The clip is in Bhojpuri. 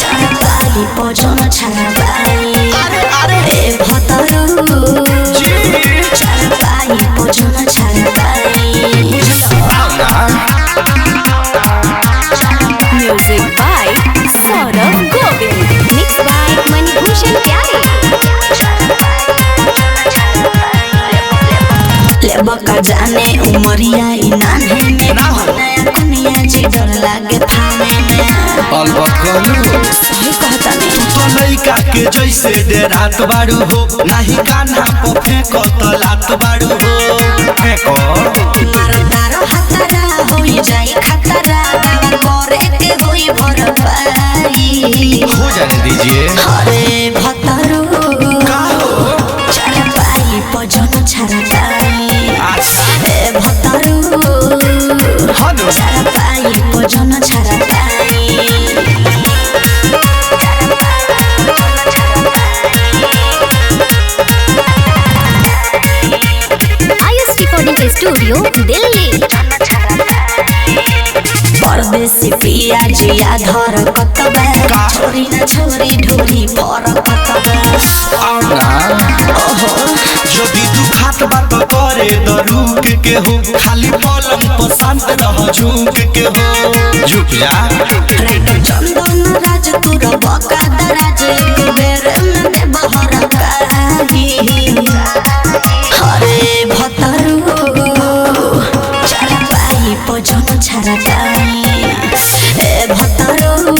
चारपाई पजन छाड़पाई ए भतरू चारपाई पजन छाड़पाई music by Saurabh Govil mix by Manibhushan Pyare लेबका जाने उमरिया नान्हे में नया कनिया जी डर लागे थाने में सही कहता नहीं तो लइका के जैसे डेरात बाड़ू हो नाही कान्हा को फेंको तो लात बाड़ू हो फेंको मरदार हतरा होई जाई खतरा करे के होई भरपाई हो जाने दीजिए अरे भतरू चारपाई पजन छाड़पाई ए भतरू चारपाई पजन छाड़पाई आयुष रिकॉर्डिंग स्टूडियो दिल्ली परदेसी पिया जिया धर कतबा छोरी ना छोरी ढोरी पर कतबा यदि दुखात बात करे द रुक के हो खाली पलंग पर शांत रह झुक के हो झुक जा राइटर चंदन राज तुर बका दराज कुबेर में दे बहर काही हरे भतरू चारपाई पजन छाड़पाई ए भतरू